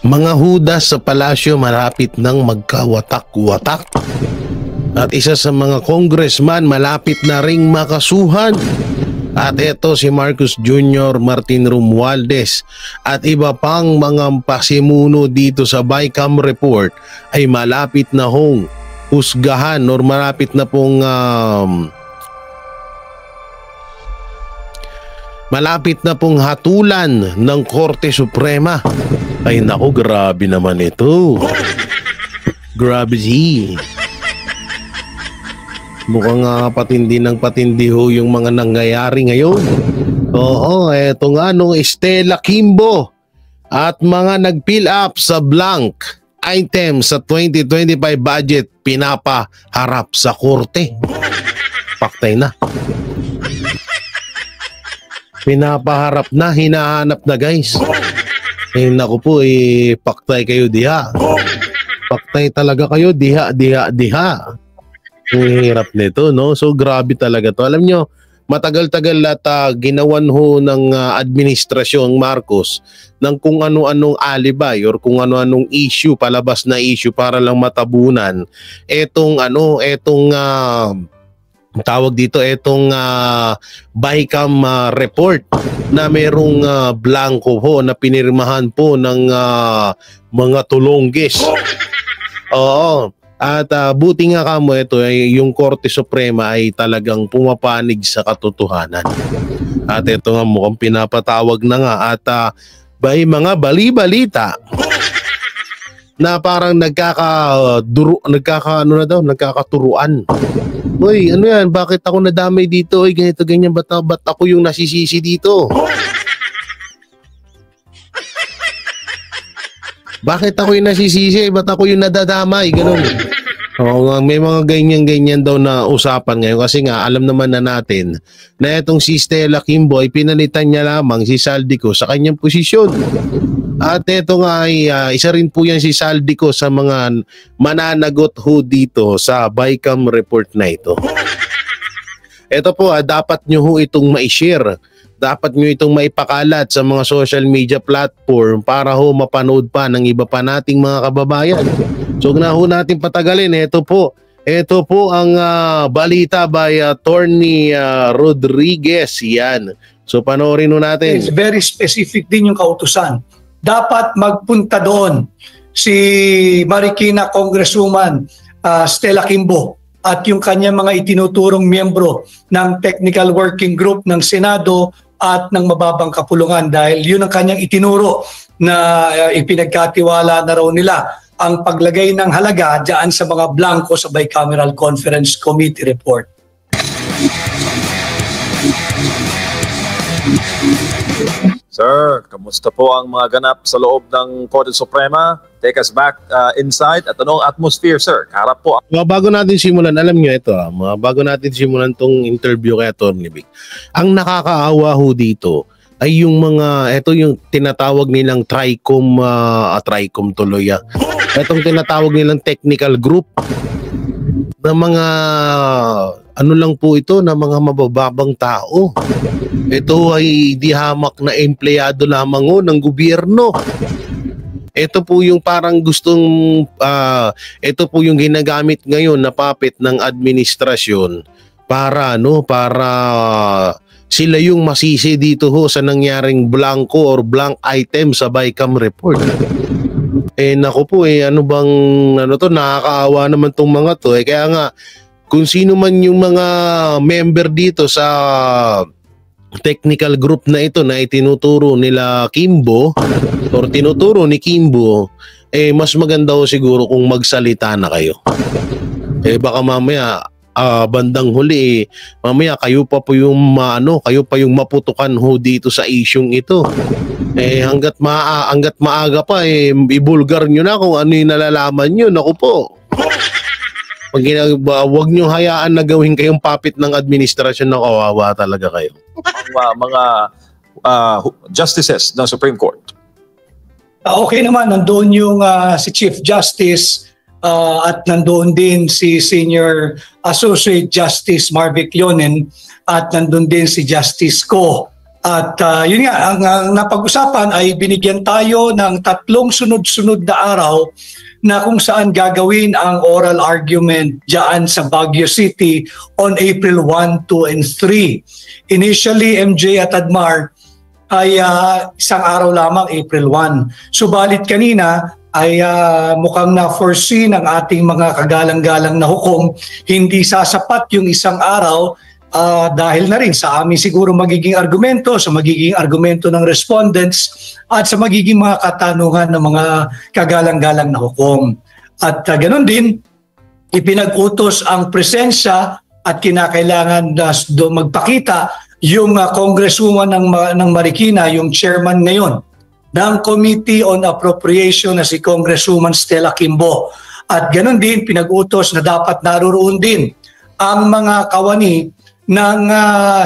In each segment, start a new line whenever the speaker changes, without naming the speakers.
Mga hudas sa palasyo malapit ng magkawatak-watak. At isa sa mga congressman malapit na ring makasuhan. At ito si Marcos Jr., Martin Romualdez at iba pang mga pasimuno dito sa BICAM report ay malapit na hong husgahan or malapit na pong hatulan ng Korte Suprema. Ay naku, grabe naman ito. Grabe si. Mukhang patindi ng patindi ho yung mga nangyayari ngayon. Oo, eto nga no, Stella Kimbo at mga nag-fill up sa blank item sa 2025 budget pinapaharap sa korte. Paktay na. Pinapaharap na, hinahanap na guys. Eh naku po, paktay kayo diha. Paktay talaga kayo, diha. Ang hirap nito, no? So grabe talaga to. Alam nyo, matagal-tagal at ginawan ho ng administrasyong Marcos ng kung ano-anong alibay or kung ano-anong issue, palabas na issue para lang matabunan etong tawag dito, etong BICAM report na merong blanco ho na pinirmahan po ng mga tulonggis. Oo. At buti nga kamo ito ay yung Korte Suprema ay talagang pumapanig sa katotohanan. At ito nga mukhang pinapatawag na nga at may mga bali-balita na parang nagkakaturuan. Uy, ano yan? Bakit ako nadamay dito? Uy, ganito, ganyan. Ba't ako yung nasisisi dito? Bakit ako yung nasisisi? Ba't ako yung nadadamay? Ganun. Oo, may mga ganyan-ganyan daw na usapan ngayon kasi nga alam naman na natin na itong si Stella Kimbo ay pinalitan niya lamang si Saldico sa kanyang posisyon. At ito nga ay isa rin po yan si Saldico sa mga mananagot ho dito sa BICAM report na ito. Ito po dapat nyo ho itong ma-share. Dapat nyo itong maipakalat sa mga social media platform para ho mapanood pa ng iba pa nating mga kababayan. So na ho natin patagalin. Ito po ang balita by Attorney Rodriguez. Yan. So panoorin ho natin.
It's very specific din yung kautusan. Dapat magpunta doon si Marikina Congresswoman Stella Kimbo at yung kanyang mga itinuturong miyembro ng Technical Working Group ng Senado at ng Mababang Kapulungan dahil yun ang kanyang itinuro na ipinagkatiwala na raw nila ang paglagay ng halaga dyan sa mga blanco sa Bicameral Conference Committee report.
Sir, kamusta po ang mga ganap sa loob ng Korte Suprema? Take us back inside at anong atmosphere, sir? Kaharap po.
Bago natin simulan, alam nyo ito, bago natin simulan tong interview kay Atty. Vic, ang nakakaawa ho dito ay yung mga, ito yung tinatawag nilang TRICOM tuloy. Itong tinatawag nilang technical group na mga, ano lang po ito, na mga mabababang tao. Ito ay di hamak na empleyado lamang ho ng gobyerno. Ito po yung parang gustong, ito po yung ginagamit ngayon na puppet ng administrasyon para sila yung masisi dito ho sa nangyaring blanco or blank item sa BICAM report. Naku po nakakaawa naman tong mga to. Kaya nga, kung sino man yung mga member dito sa technical group na ito na itinuturo nila Kimbo or tinuturo ni Kimbo, mas maganda ho siguro kung magsalita na kayo. Baka mamaya bandang huli mamaya kayo pa yung maputukan ho dito sa isyung ito. Hanggat maaga pa ibulgar nyo na kung ano yung nalalaman nyo. Naku po. Huwag nyo hayaan na gawin kayong puppet ng administrasyon na kawawa talaga kayo.
Mga justices ng Supreme Court.
Okay naman, nandoon yung si Chief Justice at nandoon din si Senior Associate Justice Marvic Leonen at nandoon din si Justice Ko At yun nga, ang napag-usapan ay binigyan tayo ng 3 sunod-sunod na araw na kung saan gagawin ang oral argument dyan sa Baguio City on April 1, 2, and 3. Initially, MJ at Admar, ay isang araw lamang, April 1. Subalit kanina ay mukhang na-foresee ng ating mga kagalang-galang na hukom, hindi sasapat yung isang araw dahil na rin sa amin siguro magiging argumento, sa magiging argumento ng respondents at sa magiging mga katanungan ng mga kagalang-galang na hukom. At ganoon din, ipinag-utos ang presensya at kinakailangan na magpakita yung congresswoman ng Marikina, yung chairman ngayon ng Committee on Appropriation na si Congresswoman Stella Kimbo. At ganoon din, pinag-utos na dapat naroon din ang mga kawani ng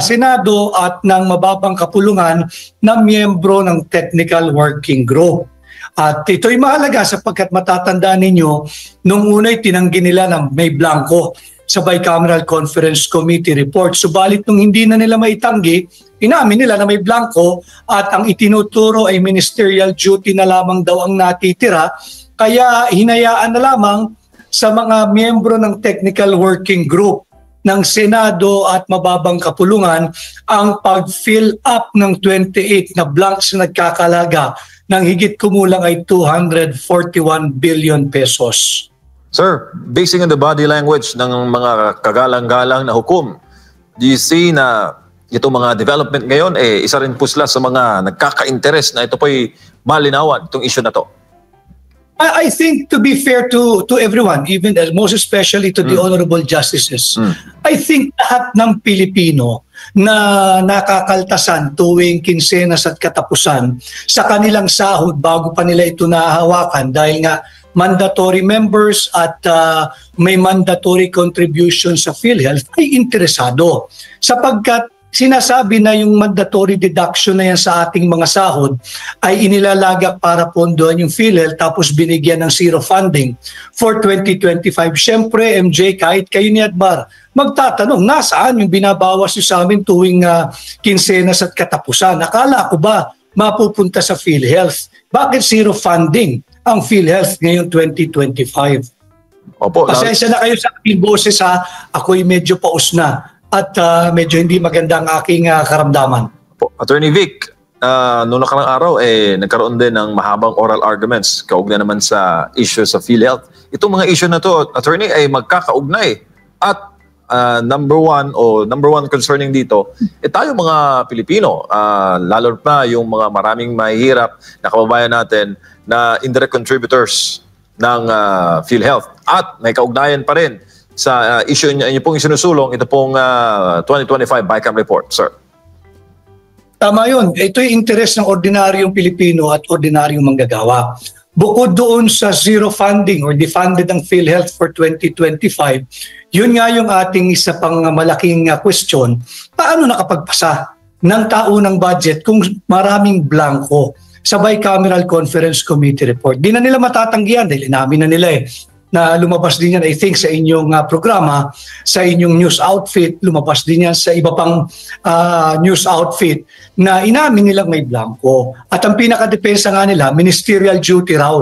Senado at ng mababang kapulungan na miyembro ng Technical Working Group. At ito'y mahalaga sapagkat matatandaan ninyo, nung una'y tinanggi nila na may blanco sa Bicameral Conference Committee report. Subalit nung hindi na nila maitanggi, inamin nila na may blanco at ang itinuturo ay ministerial duty na lamang daw ang natitira. Kaya hinayaan na lamang sa mga miyembro ng Technical Working Group ng Senado at mababang kapulungan ang pag-fill up ng 28 na blanks na nagkakalaga ng higit kumulang ay 241 billion pesos.
Sir, basing on the body language ng mga kagalang-galang na hukom, do you see na itong mga development ngayon, isa rin pusla sa mga nagkaka-interest na ito po'y malinawan, itong issue na to?
I think, to be fair to everyone, even most especially to the honorable justices, I think lahat ng Pilipino na nakakaltasan tuwing kinsenas at katapusan sa kanilang sahod bago pa nila ito nahahawakan dahil nga mandatory members at may mandatory contribution sa PhilHealth ay interesado. Sapagkat sinasabi na yung mandatory deduction na yan sa ating mga sahod ay inilalagak para pondohan yung PhilHealth tapos binigyan ng zero funding for 2025. Siyempre, MJ, kahit kayo ni Admar, magtatanong, nasaan yung binabawas nyo sa amin tuwing kinsenas at katapusan? Akala ko ba mapupunta sa PhilHealth? Bakit zero funding ang PhilHealth ngayon 2025?
Opo.
Pasensya na kayo sa aking boses ha, ako'y medyo paus na. At medyo hindi maganda ang aking karamdaman.
Attorney Vic, noong nakarang araw, nagkaroon din ng mahabang oral arguments kaugnay naman sa issue sa PhilHealth. Itong mga issue na to, Attorney, ay magkakaugnay. At number one concerning dito, tayo mga Pilipino, lalo na yung mga maraming mahihirap na kababayan natin na indirect contributors ng PhilHealth. At may kaugnayan pa rin sa issue niyo pong isinusulong, ito pong 2025 BICAM report, sir.
Tama yun. Ito yung interes ng ordinaryong Pilipino at ordinaryong manggagawa. Bukod doon sa zero funding or defunded ng PhilHealth for 2025, yun nga yung ating isa pang malaking question. Paano nakapagpasa ng taunang budget kung maraming blanco sa Bicameral Conference Committee report? Di na nila matatanggihan dahil inamin na nila na lumabas din yan, I think, sa inyong programa, sa inyong news outfit, lumabas din yan sa iba pang news outfit na inamin nilang may blanco. At ang pinakadepensa nga nila, ministerial duty raw.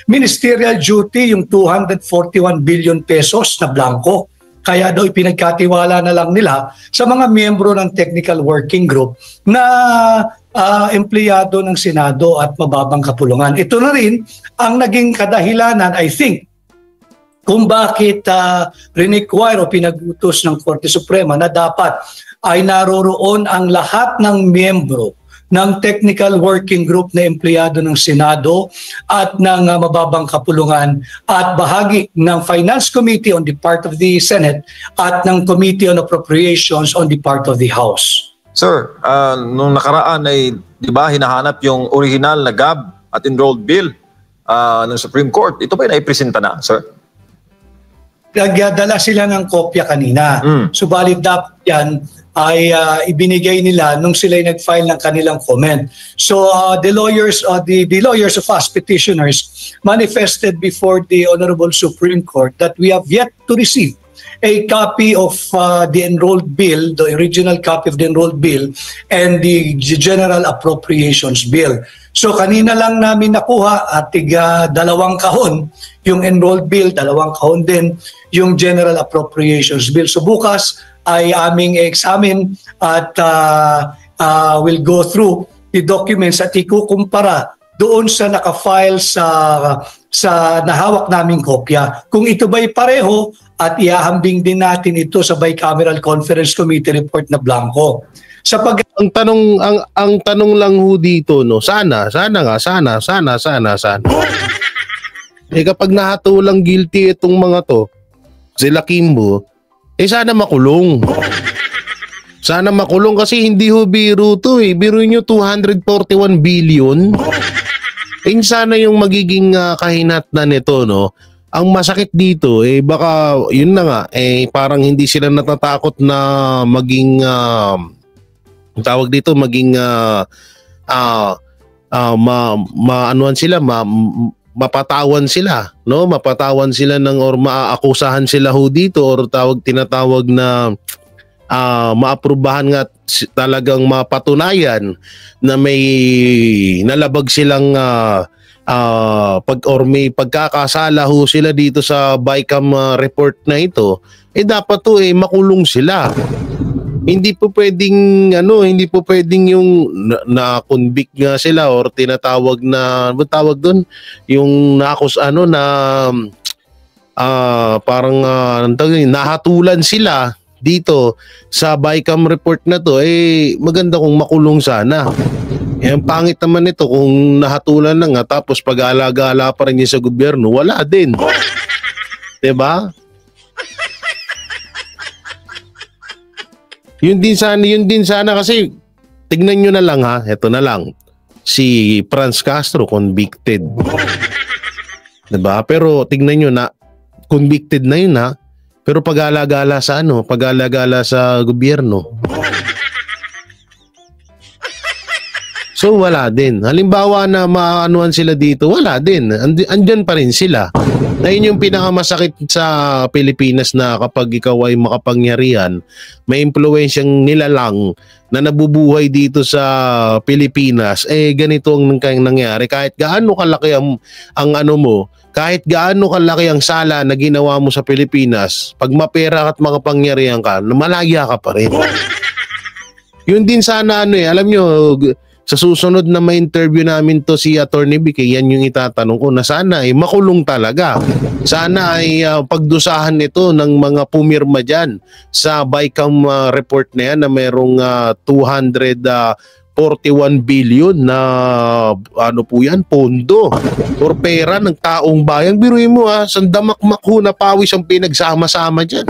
Ministerial duty, yung 241 billion pesos na blanco. Kaya daw ipinagkatiwala na lang nila sa mga miyembro ng Technical Working Group na empleyado ng Senado at mababang kapulungan. Ito na rin ang naging kadahilanan, I think, kung bakit require o pinag-utos ng Korte Suprema na dapat ay naroroon ang lahat ng miyembro ng Technical Working Group na empleyado ng Senado at ng mababang kapulungan at bahagi ng Finance Committee on the part of the Senate at ng Committee on Appropriations on the part of the House.
Sir, nung nakaraan ay, di ba, hinahanap yung original na GAB at enrolled bill ng Supreme Court. Ito ba naipresenta na, sir?
Nagdala sila ng kopya kanina. Subalit dapat yan ay ibinigay nila nung sila nag-file ng kanilang comment. So the lawyers of us petitioners manifested before the Honorable Supreme Court that we have yet to receive a copy of the enrolled bill, the original copy of the enrolled bill, and the General Appropriations Bill. So kanina lang namin nakuha at dalawang kahon yung enrolled bill, dalawang kahon din yung General Appropriations Bill. So bukas ay aming examine at we'll go through the documents at ikukumpara doon sa nakafile sa nahawak naming kopya. Kung ito ba'y pareho at ihahambing din natin ito sa Bicameral Conference Committee report na blanco.
Ang tanong lang ho dito, no, sana. Kapag nahatulang guilty itong mga to, sila Kimbo, sana makulong. Sana makulong kasi hindi ho biro to eh. Biro nyo 241 billion. Sana yung magiging kahinatnan nito, no. Ang masakit dito baka yun na nga parang hindi sila natatakot na maging tawag dito maging maanuan sila, mapatawan sila, no? Mapatawan sila or maaakusahan sila ho dito or tinatawag na maaprubahan nga talagang mapatunayan na may nalabag silang may pagkakasala ho sila dito sa BICAM report na ito, dapat to makulong sila. Hindi po pwedeng yung na-convict nga sila or tinatawag na tawag doon yung parang nahatulan sila dito sa BICAM report na to, maganda kung makulong sana. Ang pangit naman nito kung nahatulan na nga tapos pag-alagala pa rin niya sa gobyerno, wala din. Diba? Yun din sana kasi tignan nyo na lang ha, eto na lang. Si Franz Castro convicted. Diba? Pero tignan nyo na, convicted na yun ha. Pero pag-alagala sa pag-alagala sa gobyerno. So wala din. Halimbawa na maanuan sila dito, wala din. Andyan pa rin sila. Ayun yung pinakamasakit sa Pilipinas na kapag ikaw ay makapangyarihan, may impluwensyang nilalang na nabubuhay dito sa Pilipinas, ganito ang nangyari. Kahit gaano kalaki kahit gaano kalaki ang sala na ginawa mo sa Pilipinas, pag mapera at makapangyarihan ka, malaya ka pa rin. Yun din sana alam nyo, sa susunod na may interview namin to si Attorney Vic, yan yung itatanong ko na sana makulong talaga. Sana pagdusahan nito ng mga pumirma dyan sa BICAM report na yan na merong 241 billion na pondo or pera ng taong bayan. Biruin mo sandamakmak ho na pawis ang pinagsama-sama dyan.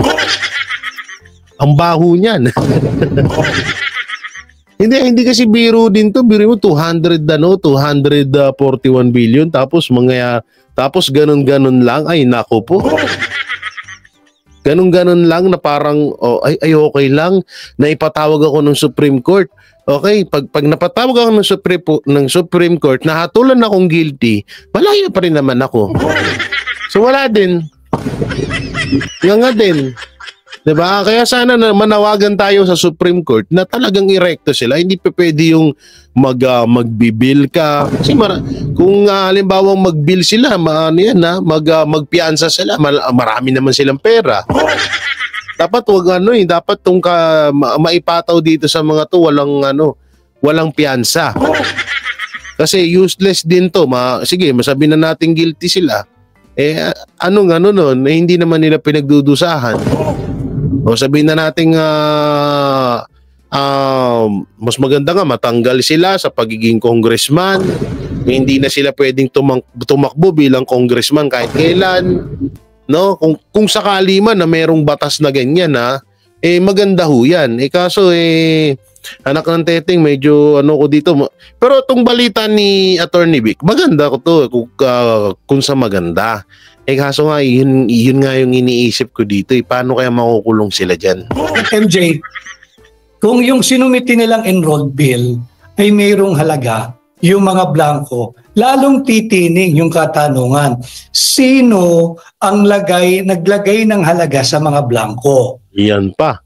Ang baho niyan. Hindi kasi biro din to. Biro mo 241 billion tapos ganun-ganun lang. Ay nako po. Ganun-ganun lang na parang okay lang na ipatawag ako ng Supreme Court. Okay, pag napatawag ako ng Supreme Court, nahatulan akong guilty, malaya pa rin naman ako. So wala din. Nga din. Diba? Kaya sana na manawagan tayo sa Supreme Court na talagang irekto sila. Hindi pa pwede yung magbibil ka. Kasi kung halimbawa magbil sila, magpiansa sila, marami naman silang pera. Dapat dapat maipataw dito sa mga to walang piansa. Kasi useless din to. Sige, masabi na natin guilty sila. Hindi naman nila pinagdudusahan. O sabihin na natin mas maganda nga matanggal sila sa pagiging congressman. Hindi na sila pwedeng tumakbo bilang congressman kahit kailan. No? Kung sakali man na merong batas na ganyan maganda ho yan. Kaso anak ng teteng medyo ko dito. Pero itong balita ni Attorney Vic, maganda ko to kung sa maganda. Kaso nga, yun nga yung iniisip ko dito. Paano kaya makukulong sila dyan?
MJ, kung yung sinumiti nilang enrolled bill ay mayroong halaga, yung mga blanco lalong titining yung katanungan. Sino ang naglagay ng halaga sa mga blanco?
Yan pa.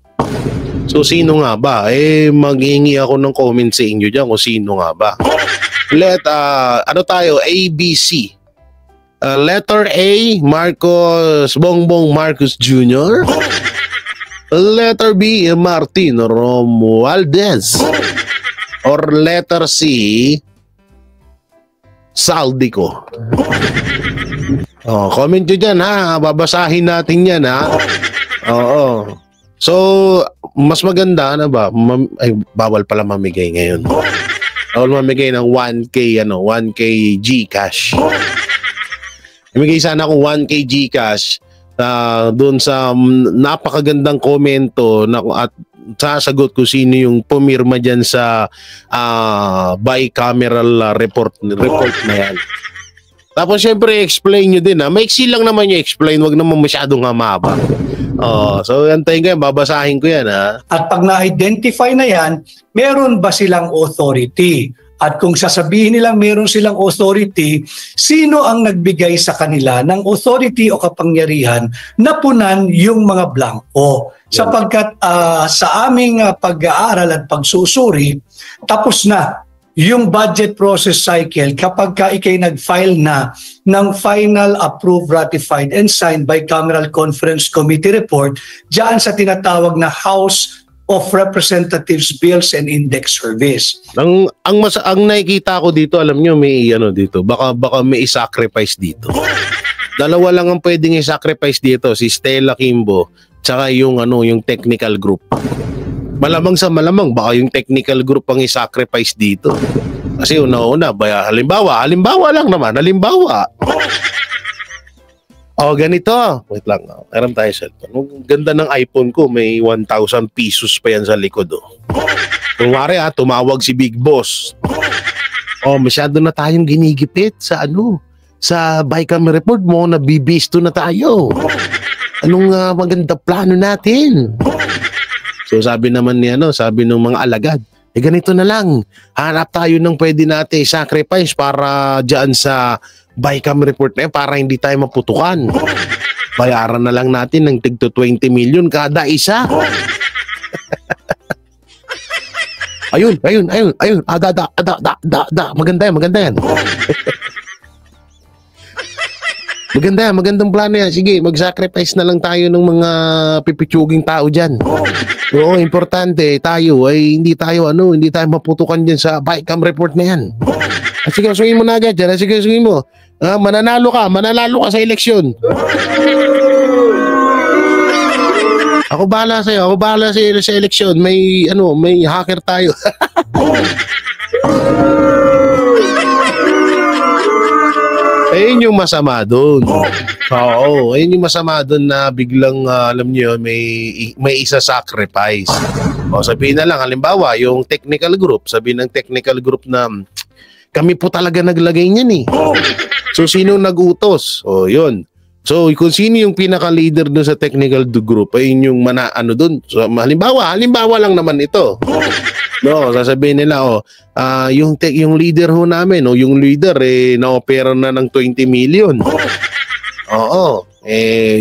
So sino nga ba? Maghihingi ako ng comment sa inyo dyan kung sino nga ba. Ano tayo? ABC. Letter A, Bongbong Marcos Jr. Letter B, Martin Romualdez. Or letter C, Saldico. Comment nyo dyan ha. Babasahin natin yan ha. Oo. So, mas maganda na ba? Bawal pala mamigay ngayon. Bawal mamigay ng 1K Gcash. Imigay sana akong 1K Gcash doon sa napakagandang komento at sasagot ko sino yung pumirma dyan sa bicameral report na yan. Tapos syempre explain nyo din maiksi lang naman yung explain, wag naman masyadong hamaba. So antayin ko yan, babasahin ko yan ha.
At pag na-identify na yan, meron ba silang authority? At kung sasabihin nilang meron silang authority, sino ang nagbigay sa kanila ng authority o kapangyarihan na punan yung mga blanco? Sapagkat sa aming pag-aaral at pagsusuri, tapos na yung budget process cycle kapag ikay nag-file na ng final approved, ratified, and signed bicameral conference committee report dyan sa tinatawag na House of Representatives Bills and Index Service.
Ang nakikita ko dito, alam nyo, may dito. Baka may i-sacrifice dito. Dalawa lang ang pwedeng i-sacrifice dito, si Stella Kimbo tsaka yung technical group. Malamang sa malamang baka yung technical group ang i-sacrifice dito. Kasi una-una, halimbawa lang naman, ganito. Wait lang. Meron tayo cellphone. Ang ganda ng iPhone ko. May 1,000 pesos pa yan sa likod. Kunwari tumawag si Big Boss. Masyado na tayong ginigipit sa sa Bicam report mo. Nabibisto na tayo. Anong maganda plano natin? So sabi naman sabi ng mga alagad, ganito na lang. Hanap tayo ng pwede natin sacrifice para dyan sa Bicam report na para hindi tayo maputukan. Bayaran na lang natin ng tig to 20 million kada isa. ayun. Maganda yan. Magandang plano yan. Sige, mag-sacrifice na lang tayo ng mga pipitsuging tao dyan. Oo, importante tayo ay hindi tayo maputukan dyan sa Bicam report na yan. Sige, sungin mo na agad dyan. Sige, sungin mo. Mananalo ka sa eleksyon. Ako bahala sa'yo sa eleksyon. May hacker tayo. Ayun yung masama doon. Oo, ayun yung masama doon na biglang alam niyo may isa-sacrifice. Sabihin na lang halimbawa yung technical group, sabihin ng technical group na kami po talaga naglagay niyan So sino nag-utos? Yun. So kung sino yung pinaka-leader doon sa technical group, ayun yung doon. So halimbawa lang naman ito. Sasabihin nila yung leader ho namin yung leader na-opera na ng 20 million.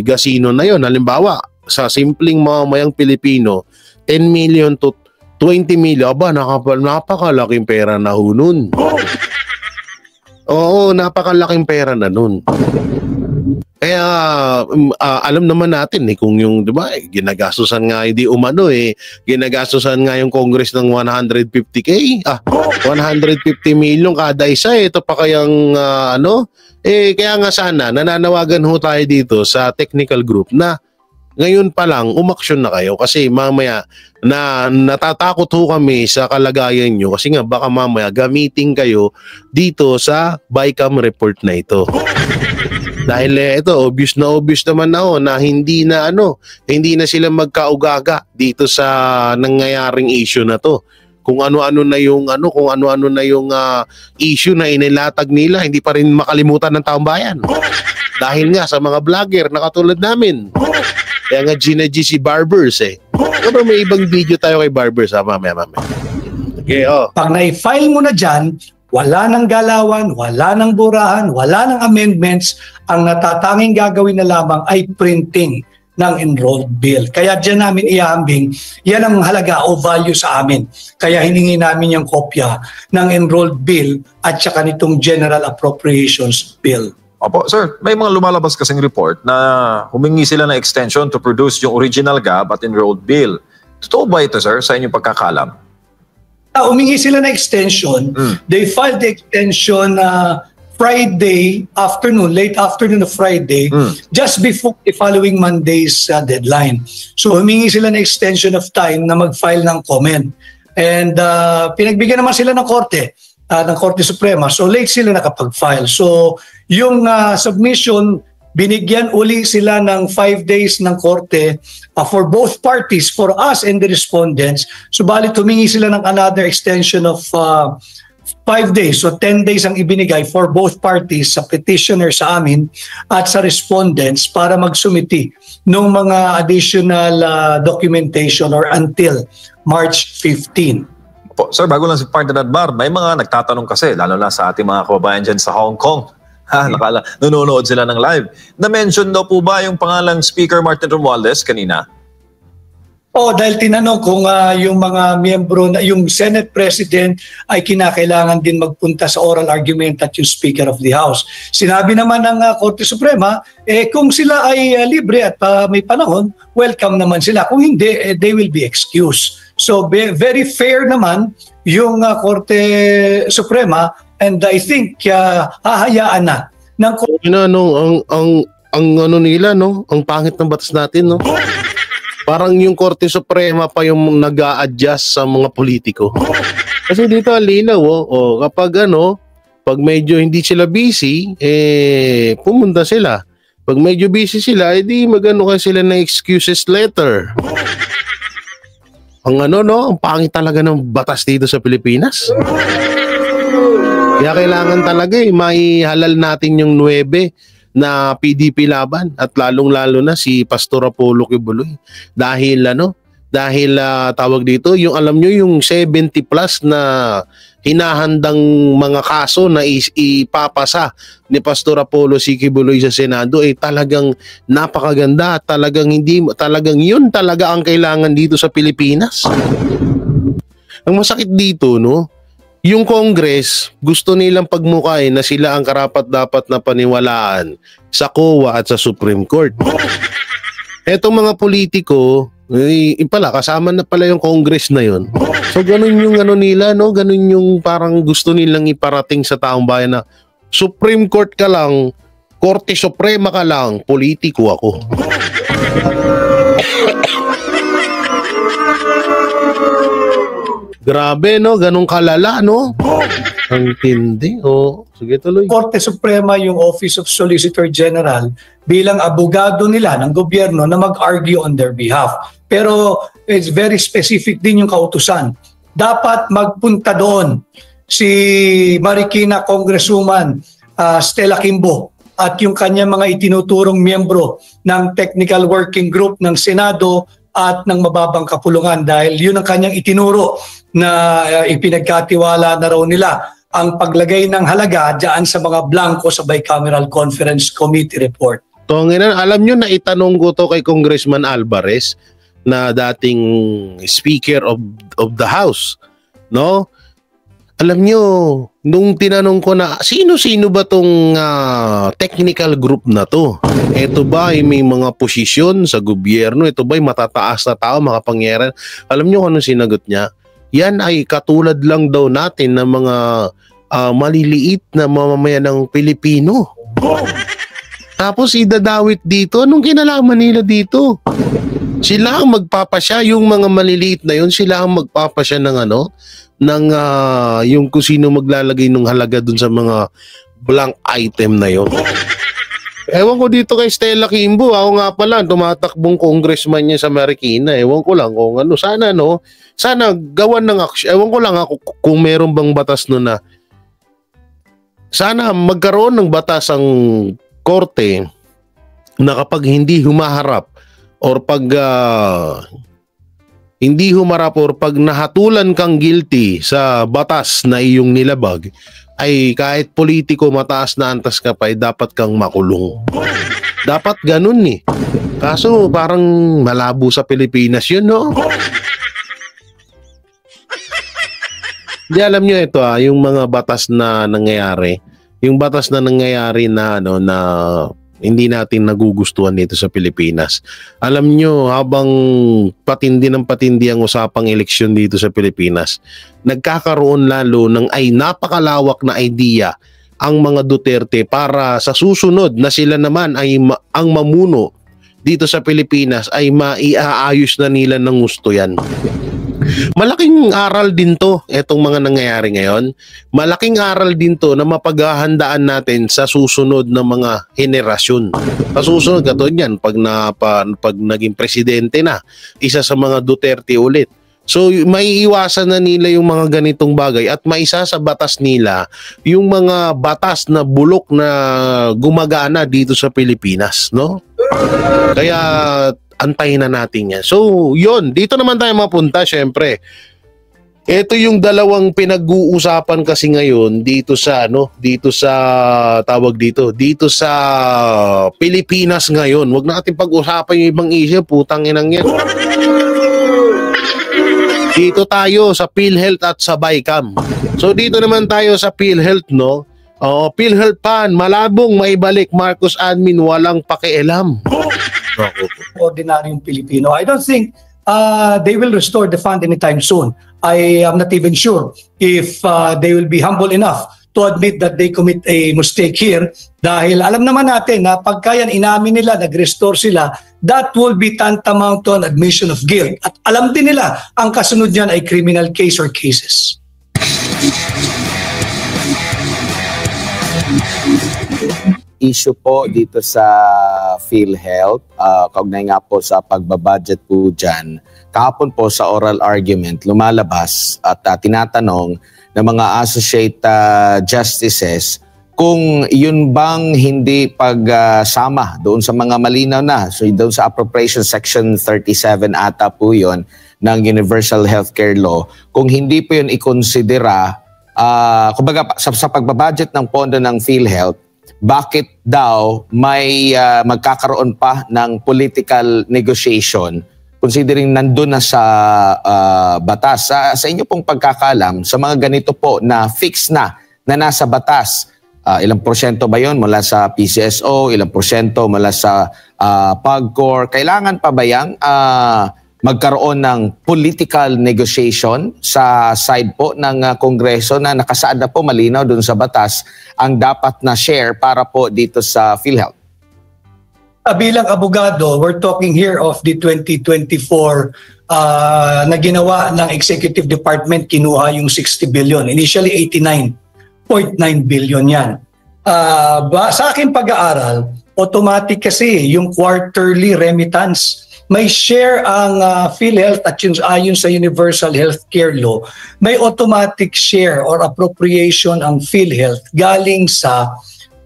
Gasino na yun. Halimbawa, sa simpleng mamayang Pilipino, 10 million to 20 million, napakalaking pera na ho nun. Napakalaking pera na nun. Kaya alam naman natin kung yung ginagastusan nga ginagastusan nga yung Congress ng 150k 150 million kada isa ito pa kayang kaya nga sana nananawagan ho tayo dito sa technical group na ngayon pa lang umaksyon na kayo kasi mamaya natatakot ho kami sa kalagayan nyo kasi nga baka mamaya gamitin kayo dito sa Bicam report na ito. Dahil ito obvious naman na hindi na sila magkaugaga dito sa nangyayaring issue na to. Kung ano-ano na yung issue na inilatag nila, hindi pa rin makalimutan ng taong bayan. Dahil nga sa mga vlogger na katulad namin. Kaya nga G si Barbers Pero may ibang video tayo kay Barbers mamaya. Okay,
Pag na-file mo na dyan, wala ng galawan, wala ng burahan, wala ng amendments. Ang natatanging gagawin na lamang ay printing ng enrolled bill. Kaya dyan namin iambing, yan ang halaga o value sa amin. Kaya hiningi namin yung kopya ng enrolled bill at saka nitong General Appropriations Bill.
Opo, sir, may mga lumalabas kasing report na humingi sila ng extension to produce yung original GAB at enrolled bill. Totoo ba ito, sir, sa inyong pagkakalam?
Umingi sila na extension. They filed the extension Friday afternoon, late afternoon of Friday, just before the following Monday's deadline. So humingi sila na extension of time na mag-file ng comment. And pinagbigyan naman sila ng Korte Suprema. So late sila nakapag-file. So yung submission, binigyan uli sila ng 5 days ng korte for both parties, for us and the respondents. Subalit humingi sila ng another extension of 5 days. So 10 days ang ibinigay for both parties, sa petitioner sa amin at sa respondents, para magsumiti ng mga additional documentation or until March 15.
Po, sir, bago lang si Partner Admar, may mga nagtatanong kasi, lalo na sa ating mga kababayan dyan sa Hong Kong. Nanonood sila ng live. Na-mention daw po ba yung pangalang Speaker Martin Romualdez kanina?
Dahil tinanong kung yung mga miyembro, yung Senate President ay kinakailangan din magpunta sa oral argument at yung Speaker of the House. Sinabi naman ng Korte Suprema, kung sila ay libre at may panahon, welcome naman sila. Kung hindi, they will be excused. So very fair naman yung Korte Suprema, and I think hahayaan na ng
ang ano nila, no? Ang pangit ng batas natin, no? Parang yung Korte Suprema pa yung nag-a-adjust sa mga politiko. Kasi dito linaw, kapag pag medyo hindi sila busy, pumunta sila. Pag medyo busy sila, edi magano kasi sila ng excuses letter. Ang ang pangit talaga ng batas dito sa Pilipinas. Kaya kailangan talaga maihalal natin yung 9 na PDP laban at lalong-lalo na si Pastor Apollo Kibuloy. Dahil tawag dito, yung alam nyo yung 70 plus na hinahandang mga kaso na ipapasa ni Pastor Apollo C. Kibuloy sa Senado talagang napakaganda at talagang yun talaga ang kailangan dito sa Pilipinas. Ang masakit dito, no? Yung Congress, gusto nilang pagmukain na sila ang karapat-dapat na paniwalaan sa COA at sa Supreme Court. Etong mga politiko, kasama na pala yung Congress na yun. So ganun yung nila, no? Ganun yung parang gusto nilang iparating sa taong bayan na Supreme Court ka lang, Korte Suprema ka lang, politiko ako. Grabe, no? Ganun kalala, no? Ang tindi. Sige, tuloy.
Korte Suprema yung Office of Solicitor General bilang abogado nila ng gobyerno na mag-argue on their behalf. Pero it's very specific din yung kautusan. Dapat magpunta doon si Marikina Congresswoman Stella Kimbo at yung kanyang mga itinuturong miyembro ng Technical Working Group ng Senado at ng mababang kapulungan, dahil yun ang kanyang itinuro na ipinagkatiwala na raw nila ang paglagay ng halaga dyan sa mga blanco sa Bicameral Conference Committee report.
Alam nyo na itanong ko to kay Congressman Alvarez na dating Speaker of the House, no? Alam nyo, nung tinanong ko na sino-sino ba tong technical group na to? Ito ba ay may mga posisyon sa gobyerno? Ito ba ay matataas na tao, makapangyarihan? Alam nyo kung anong sinagot niya? Yan ay katulad lang daw natin ng mga maliliit na mamamayan ng Pilipino. Tapos idadawit dito, anong kinalaman nila dito? Sila ang magpapasya, yung mga maliliit na yun, sila ang magpapasya ng yung kung sino maglalagay ng halaga dun sa mga blank item na yun. Ewan ko dito kay Stella Kimbo, ako nga pala tumatakbong congressman niya sa Marikina. Ewan ko lang kung sana gawan ng action. Ewan ko lang ako kung meron bang batas na sana magkaroon ng batas ang korte na kapag hindi humaharap or pag hindi humarap or pag nahatulan kang guilty sa batas na iyong nilabag, ay kahit politiko mataas na antas ka pa, ay dapat kang makulong. Dapat ganun eh. Kaso parang malabo sa Pilipinas yun, no? Hindi, alam nyo ito yung mga batas na nangyayari. Yung batas na nangyayari na na hindi natin nagugustuhan dito sa Pilipinas. Alam nyo, habang patindi ng patindi ang usapang eleksyon dito sa Pilipinas, nagkakaroon lalo ng napakalawak na idea ang mga Duterte para sa susunod na sila naman ay ang mamuno dito sa Pilipinas ay maiaayos na nila ng gusto yan. Malaking aral din to, etong mga nangyayari ngayon. Malaking aral din to na mapaghahandaan natin sa susunod na mga henerasyon. Sa susunod, katulad yan, pag naging presidente na, isa sa mga Duterte ulit. So, maiiwasan na nila yung mga ganitong bagay at maisa sa batas nila yung mga batas na bulok na gumagana dito sa Pilipinas, no? Kaya antayin na natin yan. So, yun. Dito naman tayo mapunta, syempre. Ito yung dalawang pinag-uusapan kasi ngayon dito sa Pilipinas ngayon. Huwag natin pag-usapan yung ibang issue, putang inang yan. Dito tayo sa PhilHealth at sa BICAM. So, dito naman tayo sa PhilHealth, no? PhilHealth pan, malabong maibalik Marcos admin, walang pakialam.
Ordinaryong Pilipino. I don't think they will restore the fund anytime soon. I am not even sure if they will be humble enough to admit that they commit a mistake here, dahil alam naman natin na pagka yan inamin nila, nag-restore sila, that will be tantamount to an admission of guilt. At alam din nila ang kasunod niyan ay criminal case or cases.
Issue po dito sa PhilHealth, kaugnay nga po sa pagbabudget po dyan. Kahapon po sa oral argument, lumalabas at tinatanong ng mga associate justices kung yun bang hindi pagsama doon sa mga malinaw na. So doon sa Appropriation Section 37 ata po yun ng Universal Healthcare Law, kung hindi po yun ikonsidera, kumbaga sa pagbabudget ng pondo ng PhilHealth, bakit daw may magkakaroon pa ng political negotiation considering nandun na sa batas. Sa inyo pong pagkakalam, sa mga ganito po na fix na nasa batas, ilang porsyento ba yun mula sa PCSO, ilang porsyento mula sa PAGCOR, kailangan pa ba yang magkaroon ng political negotiation sa side po ng Kongreso na nakasaad na po malinaw dun sa batas ang dapat na share para po dito sa PhilHealth?
Bilang abogado, we're talking here of the 2024 na ginawa ng Executive Department, kinuha yung 60 billion. Initially, 89.9 billion yan. Sa aking pag-aaral, automatic kasi yung quarterly remittance. May share ang PhilHealth at ayon sa Universal Healthcare Law, may automatic share or appropriation ang PhilHealth galing sa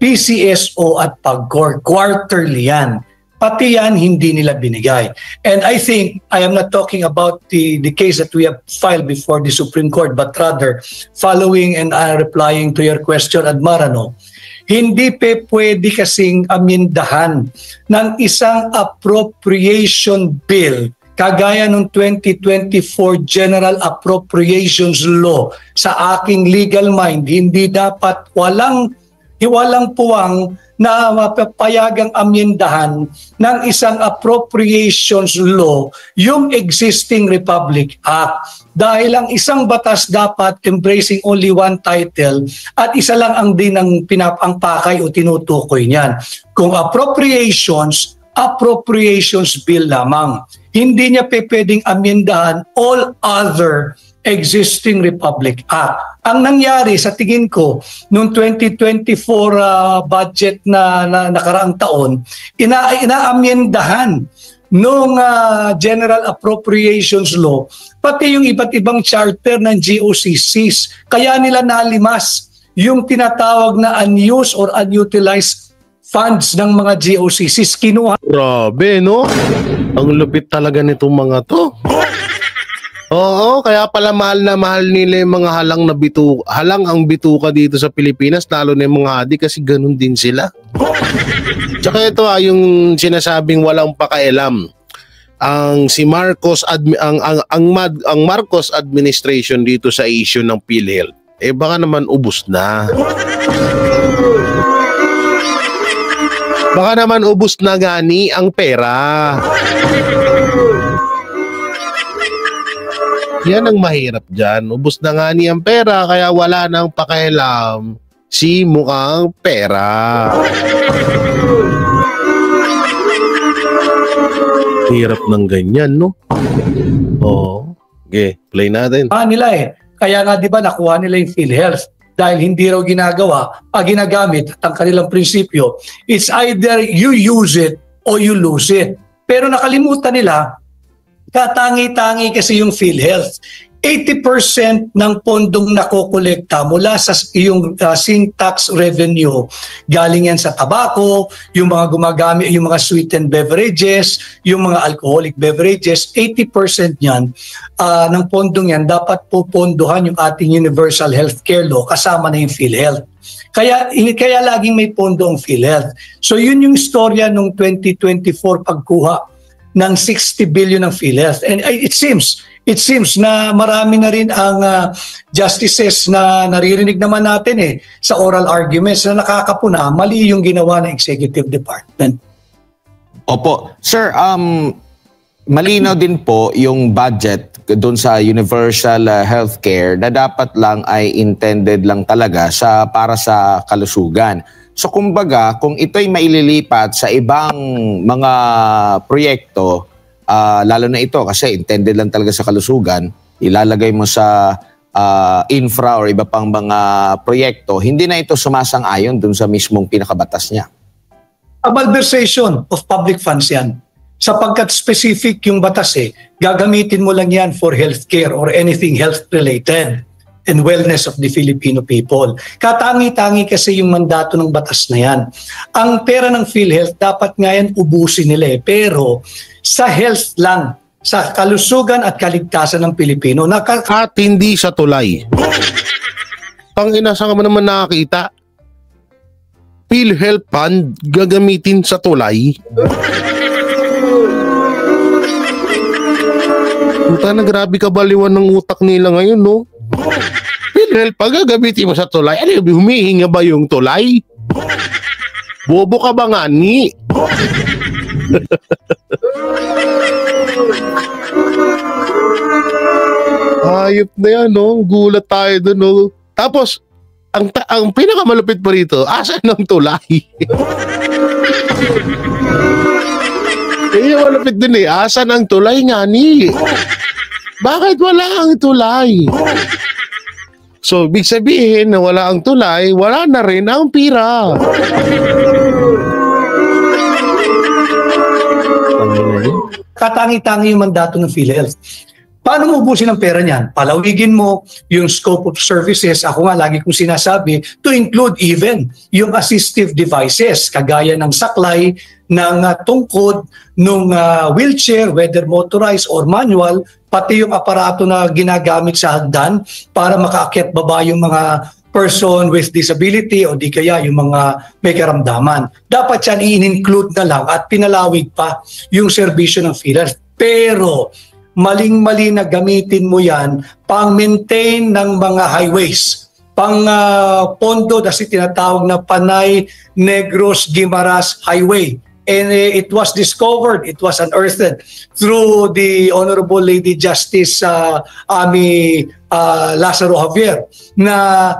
PCSO at PAGCOR. Quarterly yan. Pati yan hindi nila binigay. And I think, I am not talking about the case that we have filed before the Supreme Court, but rather following and replying to your question, Admarano, hindi pwede kasing amindahan ng isang appropriation bill kagaya ng 2024 General Appropriations Law. Sa aking legal mind, hindi dapat walang puwang na mapapayagang amyendahan ng isang appropriations law yung existing Republic Act. Dahil ang isang batas dapat embracing only one title at isa lang ang din ang pinapangpakay o tinutukoy niyan. Kung appropriations bill lamang. Hindi niya pwedeng amyendahan all other existing Republic Act. Ang nangyari sa tingin ko noong 2024 budget na nakaraang taon, inaamyendahan nung General Appropriations Law pati yung iba't ibang charter ng GOCCs. Kaya nila nalimas yung tinatawag na unused or unutilized funds ng mga GOCCs. Kinuha.
Grabe, no? Ang lupit talaga nitong mga to. Oo, kaya pala mahal na mahal nila yung mga halang ang bituka dito sa Pilipinas, lalo na yung mga hadi kasi ganun din sila. Tsaka ito yung sinasabing walang pakailam. Ang si Marcos ang Marcos administration dito sa issue ng PhilHealth. Baka naman ubos na. Baka naman ubos na gani ang pera. Yan ang mahirap dyan. Ubos na nga niya ang pera kaya wala nang pakialam si mukhang pera. Hirap ng ganyan, no? Oo. Okay, play natin.
Nila Kaya nga 'di ba nakuha nila yung PhilHealth dahil hindi raw ginagamit at ang kanilang prinsipyo, it's either you use it or you lose it. Pero nakalimutan nila, katangi-tangi kasi yung PhilHealth. 80% ng pondong nakokolekta mula sa yung sin tax revenue galing yan sa tabako, yung mga gumagamit, yung mga sweetened beverages, yung mga alcoholic beverages, 80% yan ng pondong yan dapat pupondohan yung ating Universal Healthcare Law kasama na yung PhilHealth. Kaya laging may pondo ang PhilHealth. So yun yung istorya nung 2024 pagkuha ng 60 billion ng PhilHealth. And it seems na marami na rin ang justices na naririnig naman natin sa oral arguments na nakakapuna, mali yung ginawa ng Executive Department.
Opo. Sir, malinaw din po yung budget doon sa Universal Healthcare na dapat lang ay intended lang talaga para sa kalusugan. So kumbaga, kung ito'y maililipat sa ibang mga proyekto, lalo na ito kasi intended lang talaga sa kalusugan, ilalagay mo sa infra or iba pang mga proyekto, hindi na ito sumasang-ayon dun sa mismong pinakabatas niya.
A malversation of public funds yan. Sapagkat specific yung batas gagamitin mo lang yan for healthcare or anything health-related and wellness of the Filipino people. Katangi-tangi kasi yung mandato ng batas na yan. Ang pera ng PhilHealth, dapat nga yan ubusin nila pero sa health lang, sa kalusugan at kaligtasan ng Pilipino.
At hindi sa tulay. Pangina, saan ka mo naman nakakita? PhilHealth Fund gagamitin sa tulay. Puta na, grabe kabaliwan ng utak nila ngayon, no? PhilHealth pag gagamitin mo sa tulay, humihinga ba yung tulay? Bobo ka ba nga ni? Hayop na yan, no? Gulat tayo dun, no? Tapos, ang pinakamalupit pa rito, asan ng tulay? Yung malupit din asan ang tulay nga ni? Bakit wala ang tulay? So, ibig sabihin na wala ang tulay, wala na rin ang pira.
Katangi-tangi yung mandato ng PhilHealth. Paano mo ubusin ang pera niyan? Palawigin mo yung scope of services. Ako nga, lagi kong sinasabi, to include even yung assistive devices, kagaya ng saklay, ng tungkod, ng wheelchair, whether motorized or manual, pati yung aparato na ginagamit sa hagdan para makaakyat baba yung mga person with disability o di kaya yung mga may karamdaman. Dapat yan i-include na lang at pinalawig pa yung serbisyo ng PhilHealth. Pero maling-mali na gamitin mo yan pang-maintain ng mga highways, pondo na tinatawag na Panay Negros Guimaras Highway. And it was discovered, it was unearthed through the Honorable Lady Justice Ami Lazaro Javier na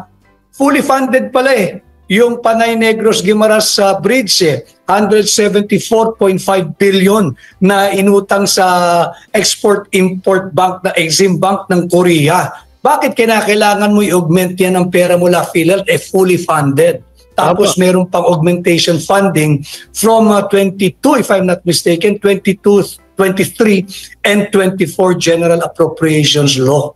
fully funded pala yung Panay Negros Guimaras Bridge 174.5 billion na inutang sa Export-Import Bank na Exim Bank ng Korea. Bakit kinakailangan mo i-augment yan ng pera mula PhilHealth fully funded? Tapos meron pang augmentation funding from 22, if I'm not mistaken, 22, 23, and 24 General Appropriations Law.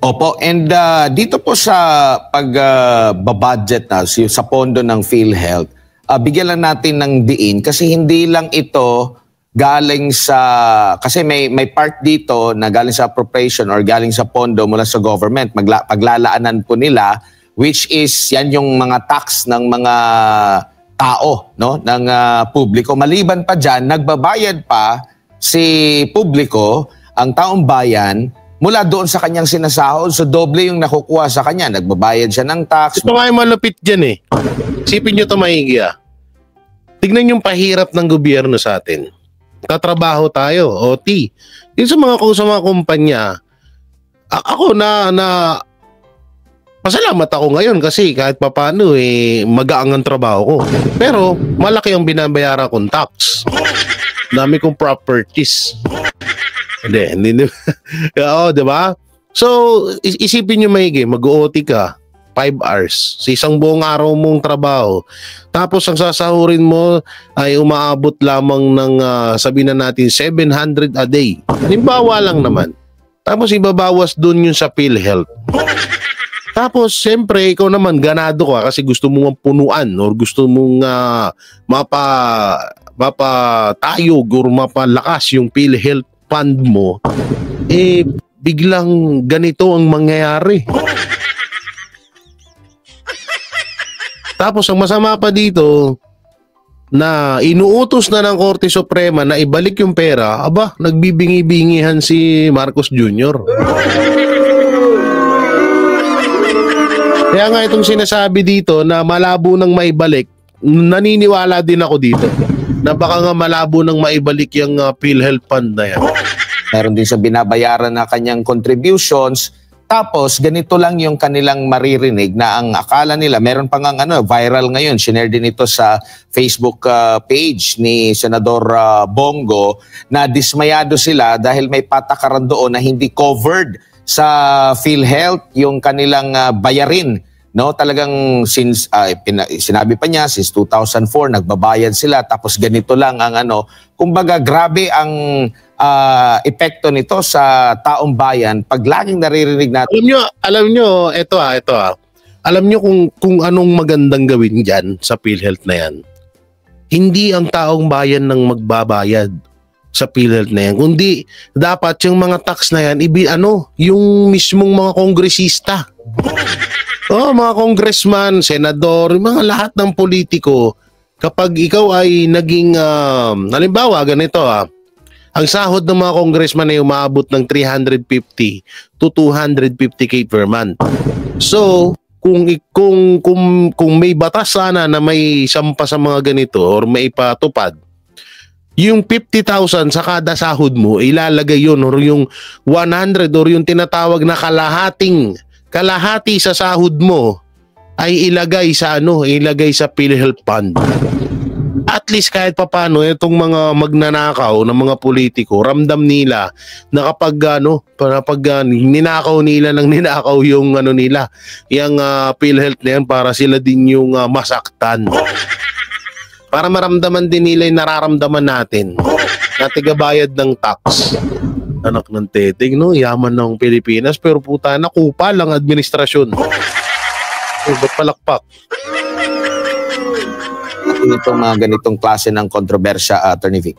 Opo, and dito po sa pagbabudget sa pondo ng PhilHealth, bigyan lang natin ng diin kasi hindi lang ito galing sa, kasi may part dito na galing sa appropriation or galing sa pondo mula sa government, paglalaanan po nila, which is yan yung mga tax ng mga tao, no, ng publiko. Maliban pa dyan, nagbabayad pa si publiko, ang taong bayan, mula doon sa kanyang sinasahod, so doble yung nakukuha sa kanya. Nagbabayad siya ng tax.
Ito nga yung malupit dyan eh. Isipin nyo ito maigi ah. Tignan yung pahirap ng gobyerno sa atin. Tatrabaho tayo, OT. Yung sa mga kumpanya, ako na pasalamat ako ngayon kasi kahit papano magaang ang trabaho ko. Pero malaki ang binabayaran kong tax. Dami kong properties. Hindi. Oo, di ba? So, isipin nyo maigi, mag-OT ka 5 hours sa isang buong araw mong trabaho. Tapos ang sasahurin mo ay umaabot lamang ng sabihin na natin 700 a day. Halimbawa lang naman. Tapos ibabawas dun yung sa PhilHealth. Tapos siyempre ikaw naman ganado ka kasi gusto mong punuan or gusto mong mapatayog or mapalakas yung PhilHealth fund mo. Biglang ganito ang mangyayari. Tapos ang masama pa dito, na inuutos na ng Korte Suprema na ibalik yung pera, aba, nagbibingi-bingihan si Marcos Jr. Kaya nga itong sinasabi dito na malabo nang maibalik, naniniwala din ako dito na baka nga malabo nang maibalik yung PhilHealth fund na yan.
Meron din sa binabayaran na kanyang contributions. Tapos, ganito lang yung kanilang maririnig na ang akala nila, meron pang viral ngayon, sinare din ito sa Facebook page ni Senador Bongo, na dismayado sila dahil may patakaran doon na hindi covered sa PhilHealth yung kanilang bayarin. No, talagang since sinabi pa niya since 2004 nagbabayad sila tapos ganito lang ang kumbaga grabe ang epekto nito sa taong bayan pag laging naririnig natin.
Alam nyo, ito. Alam nyo kung anong magandang gawin diyan sa PhilHealth na yan. Hindi ang taong bayan nang magbabayad sa PhilHealth na yan, kundi dapat yung mga tax na yan yung mismong mga kongresista. Mga congressman, senador, mga lahat ng politiko, kapag ikaw ay naging, halimbawa, ganito ang sahod ng mga congressman ay umaabot ng 350 to 250k per month. So, kung may batas sana na may sampa sa mga ganito or may ipatupad, yung 50,000 sa kada sahod mo, ilalagay yun or yung 100 or yung tinatawag na kalahati sa sahod mo ay ilagay sa PhilHealth fund. At least kahit papano itong mga magnanakaw ng mga politiko, ramdam nila na kapag ninakaw nila yung yung PhilHealth na yan para sila din yung masaktan. Para maramdaman din nila yung nararamdaman natin na tigabayad ng tax. Anak ng teting, no? Yaman ng Pilipinas, pero puta na, kupal ang administrasyon. Ba't palakpak?
Itong mga ganitong klase ng kontrobersya, Attorney Vic.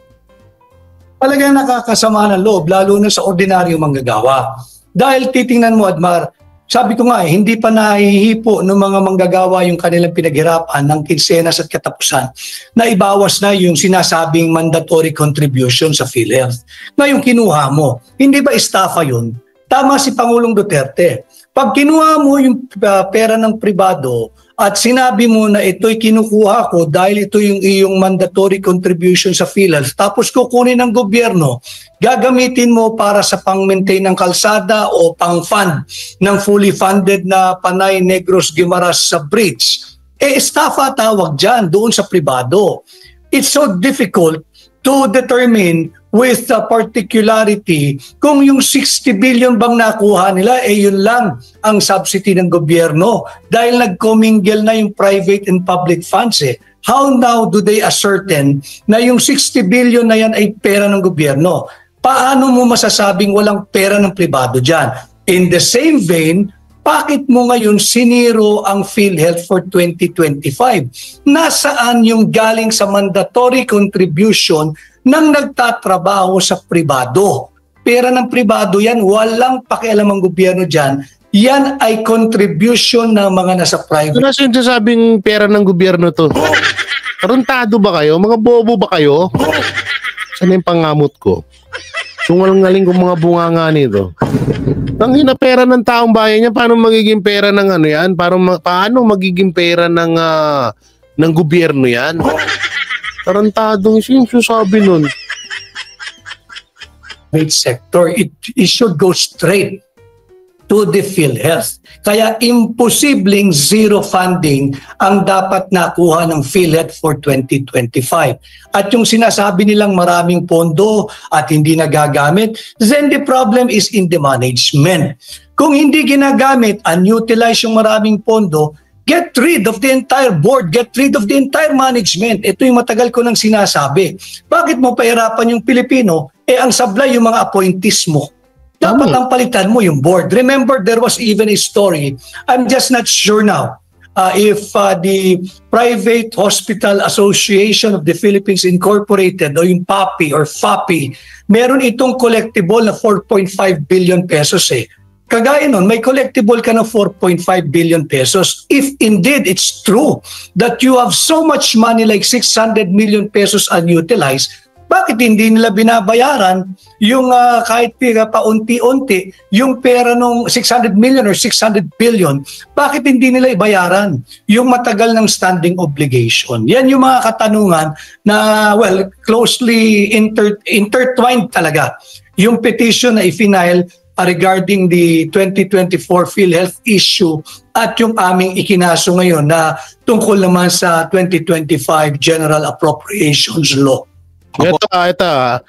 Talagang nakakasama ng loob, lalo na sa ordinaryong manggagawa. Dahil titingnan mo, Admar, sabi ko nga hindi pa nahihipo ng mga manggagawa yung kanilang pinaghirapan ng kinsenas at katapusan na ibawas na yung sinasabing mandatory contribution sa PhilHealth. Ngayon kinuha mo, hindi ba estafa yun? Tama si Pangulong Duterte. Pag kinuha mo yung pera ng pribado at sinabi mo na ito'y kinukuha ko dahil ito yung iyong mandatory contribution sa PhilHealth, tapos kukunin ng gobyerno, gagamitin mo para sa pang-maintain ng kalsada o pang-fund ng fully funded na Panay Negros Guimaras sa bridge, estafa tawag dyan doon sa pribado. It's so difficult to determine with the particularity kung yung 60 billion bang nakuha nila, yun lang ang subsidy ng gobyerno dahil nag-commingle na yung private and public funds. How now do they ascertain na yung 60 billion na yan ay pera ng gobyerno? Paano mo masasabing walang pera ng pribado dyan? In the same vein, bakit mo ngayon siniro ang PhilHealth for 2025? Nasaan yung galing sa mandatory contribution ng nagtatrabaho sa pribado. Pera ng pribado yan, walang pakialam ang gobyerno dyan. Yan ay contribution ng mga nasa private.
Ano yung sasabing pera ng gobyerno to? Taruntado ba kayo? Mga bobo ba kayo? Saan yung pangamot ko? Sungaling-ngaling kong mga bunganga nito. Ang pera ng taong bayan niya, paano magiging pera ng ano yan? Paano magiging pera ng gobyerno yan? Tarantadong siya yung sasabi nun.
Sector, it should go straight to the PhilHealth. Kaya imposibleng zero funding ang dapat nakuha ng PhilHealth for 2025. At yung sinasabi nilang maraming pondo at hindi nagagamit, then the problem is in the management. Kung hindi ginagamit, unutilize yung maraming pondo, get rid of the entire board, get rid of the entire management. Ito yung matagal ko nang sinasabi. Bakit mo pahirapan yung Pilipino? Ang sablay yung mga appointees mo. Dapat ang palitan mo yung board. Remember, there was even a story. I'm just not sure now if the Private Hospital Association of the Philippines Incorporated o yung PAPI or FAPI, meron itong collectible na 4.5 billion pesos eh. Kagaya nun, may collectible ka na 4.5 billion pesos. If indeed it's true that you have so much money like 600 million pesos unutilized, bakit hindi nila binabayaran yung kahit paunti-unti yung pera nung 600 million or 600 billion? Bakit hindi nila ibayaran yung matagal ng standing obligation? Yan yung mga katanungan na, well, closely intertwined talaga. Yung petition na i-file regarding the 2024 PhilHealth issue at yung aming ikinaso ngayon na tungkol naman sa 2025 General Appropriations Law.
Ito,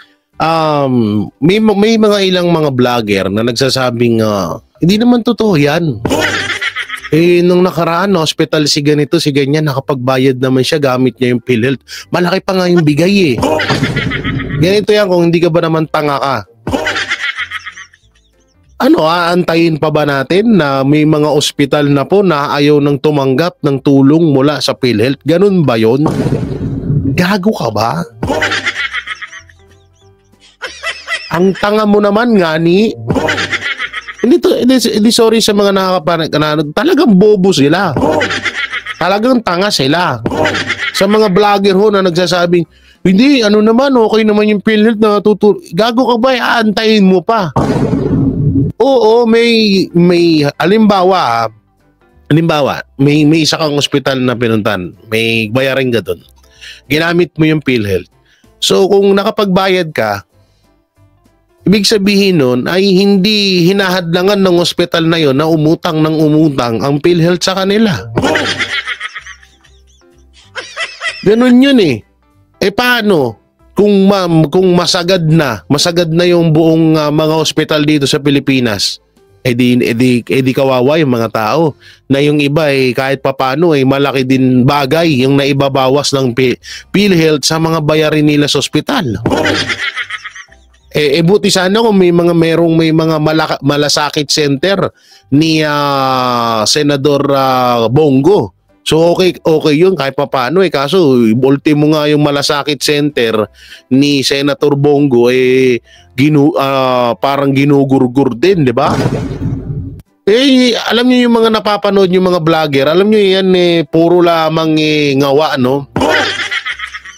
may mga ilang mga vlogger na nagsasabing hindi naman totoo yan. Nung nakaraan, hospital si ganito, si ganyan, nakapagbayad naman siya, gamit niya yung PhilHealth. Malaki pa nga yung bigay eh. Ganito yan kung hindi ka ba naman tanga ka. Aantayin pa ba natin na may mga ospital na po na ayaw nang tumanggap ng tulong mula sa PhilHealth? Ganun ba yun? Gago ka ba? Ang tanga mo naman nga ni... Hindi sorry sa mga nakakapanan. Talagang bobo sila. Talagang tanga sila. Sa mga vlogger ho na nagsasabing, hindi, naman, okay naman yung PhilHealth na gago ka ba? Aantayin mo pa. Oo, may halimbawa, may isa kang ospital na pinuntan. May bayarin ka doon. Ginamit mo yung PhilHealth. So kung nakapagbayad ka, ibig sabihin nun ay hindi hinahadlangan ng ospital na yon na umutang ang PhilHealth sa kanila. Ganun yun eh. Paano kung masagad na yung buong mga ospital dito sa Pilipinas? Edi kawawa yung mga tao na yung iba kahit papano malaki din bagay yung naibabawas ng PhilHealth sa mga bayarin nila sa ospital. Buti sana kung may mga malasakit center ni Senador Bongo. So okay yun kahit papaano kaso ultimo nga yung malasakit center ni Senator Bongo parang ginugurgur din, di ba? Alam niyo yung mga napapanood yung mga vlogger, alam niyo yan puro lamang ngawa, no?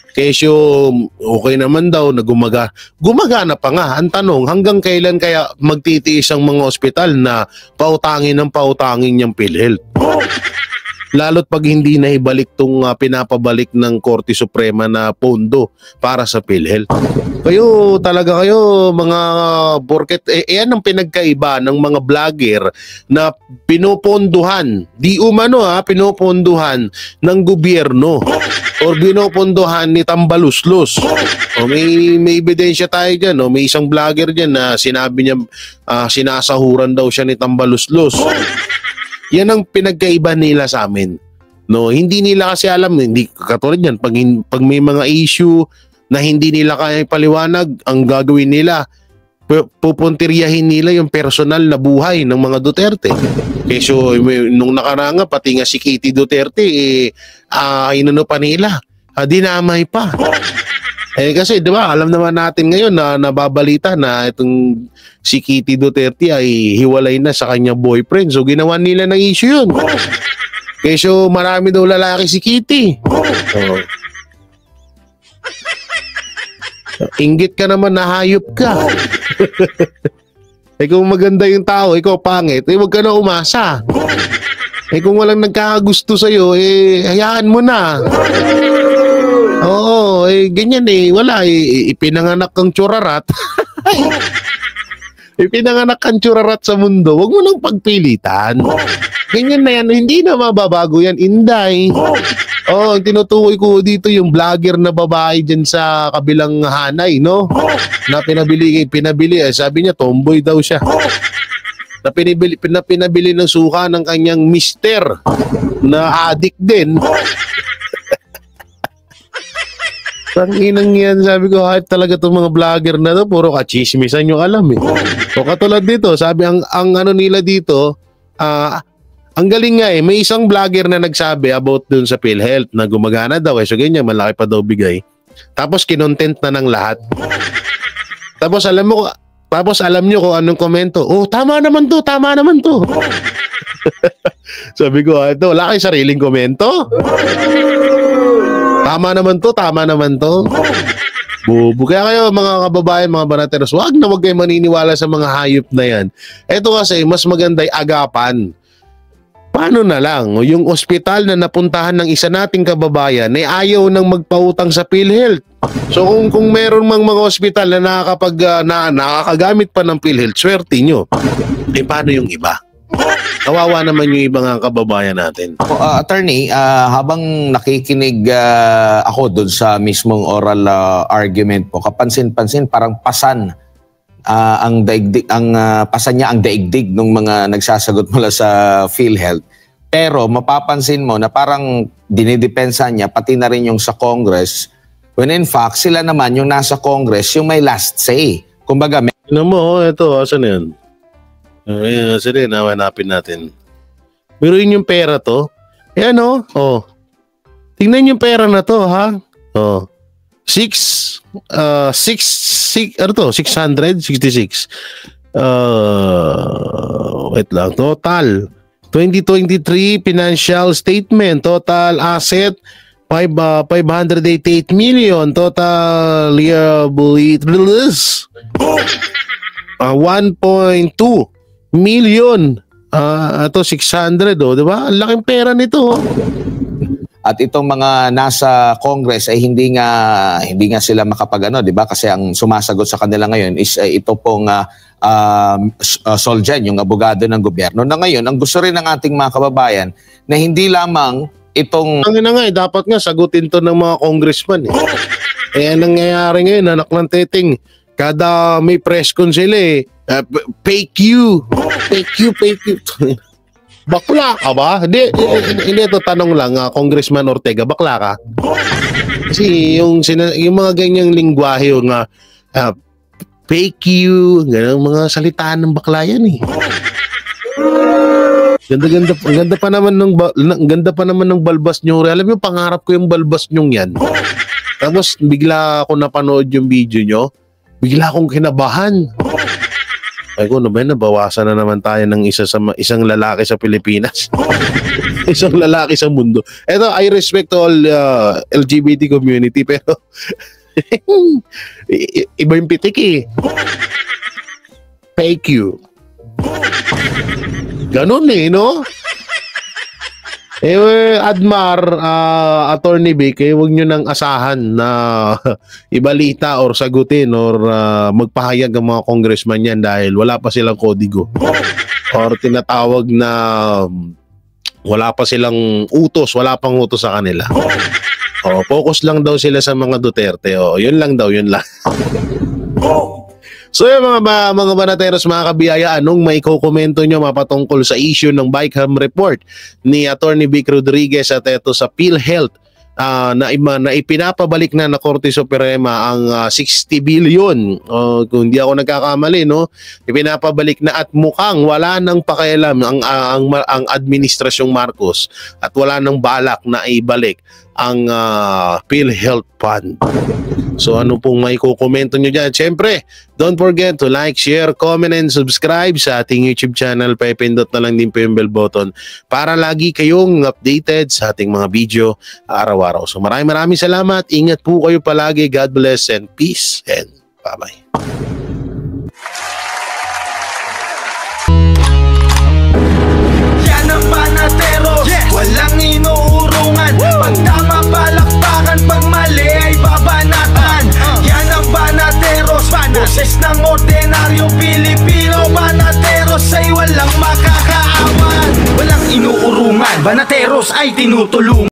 Kesyo okay naman daw na gumagana pa nga. Ang tanong, hanggang kailan kaya magtitiis ang mga ospital na pautangin yung PhilHealth? Lalo't pag hindi na ibalik tong pinapabalik ng Korte Suprema na pondo para sa PhilHealth. Kayo mga porket yan ang pinagkaiba ng mga vlogger na pinoponduhan, pinoponduhan ng gobyerno or pinoponduhan ni Tambaluslos. May ebidensya tayo dyan, may isang vlogger dyan na sinabi niya sinasahuran daw siya ni Tambaluslos. Yan ang pinagkaiba nila sa amin. No, hindi nila kasi alam, hindi katulad yan, pag may mga issue na hindi nila kaya ipaliwanag, ang gagawin nila, pupuntiryahin nila yung personal na buhay ng mga Duterte. So, nung nakaranga, pati nga si Kitty Duterte, inano pa nila, dinamay pa. Kasi 'di ba, alam naman natin ngayon na nababalita na itong si Kitty Duterte ay hiwalay na sa kanyang boyfriend. So ginawa nila ng issue 'yun. Kesyo marami daw lalaki si Kitty. Oh. Inggit ka naman na hayop ka. Kung maganda yung tao, ikaw pangit, huwag ka na umasa. Kung walang nagkakagusto sa'yo, hayaan mo na. Oo, ganyan wala ipinanganak kang tsurarat. Ipinanganak kang tsurarat sa mundo, huwag mo nang pagpilitan. Ganyan na yan, hindi na mababago yan, Inday. Ang tinutukoy ko dito yung vlogger na babae dyan sa kabilang hanay, no? Na pinabili, sabi niya, tomboy daw siya. Na pinabili ng suka ng kanyang mister na addict din. Tanginang yan, sabi ko, kahit talaga itong mga vlogger na to, puro kachismisan yung alam O katulad dito, sabi ang ano nila dito, ang galing nga may isang vlogger na nagsabi about dun sa PhilHealth na gumagana daw so ganyan, malaki pa daw bigay. Tapos kinontent na ng lahat. Tapos alam nyo kung anong komento. Tama naman to. Sabi ko, ito, wala kayong sariling komento? Tama naman to. Bubu. Kaya kayo mga kababayan, mga banateros, wag kayo maniniwala sa mga hayop na yan. Ito kasi, mas maganda'y agapan. Paano na lang, yung ospital na napuntahan ng isa nating kababayan ay ayaw nang magpautang sa PhilHealth. So kung meron mang mga ospital na nakakagamit pa ng PhilHealth, swerte nyo. Paano yung iba? Kawawa naman yung ibang kababayan natin.
Attorney, habang nakikinig ako doon sa mismong oral argument po, kapansin-pansin parang pasan ang daigdig, pasan niya ang daigdig ng mga nagsasagot mula sa PhilHealth. Pero mapapansin mo na parang dinidepensa niya pati na rin yung sa Congress, when in fact sila naman yung nasa Congress yung may last say. Kumbaga,
ito, asan yan? Sige, hanapin natin. Pero yun yung pera to. Ayan tingnan yung pera na to, ha? 666. Wait lang. Total 2023 financial statement. Total asset 588 million. Total liabilities 1.2 million. Ito 600, di ba? Ang laking pera nito.
At itong mga nasa Congress ay hindi nga sila di ba? Kasi ang sumasagot sa kanila ngayon is ito pong Soljan, yung abogado ng gobyerno. Na ngayon, ang gusto rin ng ating mga kababayan na hindi lamang itong
dapat nga sagutin to ng mga congressman ang nangyayari ngayon, anak ng teteng, kada may press con sila fake you. Bakla ka ba? Hindi ito tanong lang, Congressman Ortega, bakla ka? Kasi yung mga ganyang lingwahe yung fake you, ganang mga salitaan ng bakla yan Ganda pa naman ng balbas nyo. Alam mo, pangarap ko yung balbas nyong yan. Tapos bigla ako napanood yung video nyo, bigla akong kinabahan. Ay ko, nabawasan na naman tayo ng isang lalaki sa Pilipinas. Isang lalaki sa mundo. Eto, I respect all LGBT community, pero iba yung pitik Fake you. Ganon no? Admar, Attorney Vic, huwag nyo nang asahan na ibalita or sagutin or magpahayag ang mga congressman yan dahil wala pa silang kodigo or tinatawag na wala pa silang utos, wala pang utos sa kanila. Focus lang daw sila sa mga Duterte. Yun lang. So yung mga banateros, mga kabiyaya, anong may kukomento nyo mapatungkol sa issue ng Bikeham report ni Attorney Vic Rodriguez at ito sa PhilHealth na ipinapabalik na Korte Suprema ang 60 billion. Kung hindi ako nagkakamali, no? Ipinapabalik na at mukhang wala nang pakialam ang administrasyong Marcos at wala nang balak na ibalik ang PhilHealth Fund. So ano pong may kukomento nyo dyan? Siyempre, don't forget to like, share, comment, and subscribe sa ating YouTube channel. Pipindot na lang din po yung bell button para lagi kayong updated sa ating mga video araw-araw. So maraming salamat. Ingat po kayo palagi. God bless and peace and bye-bye.
Yan ang Banateros, walang inuurungan. Pag tama palakpakan, pag mali ay babanatan. Yan ang Banateros, boses ng ordinaryong Pilipino. Banateros ay walang makakaawan. Walang inuurungan, Banateros ay tinutulungan.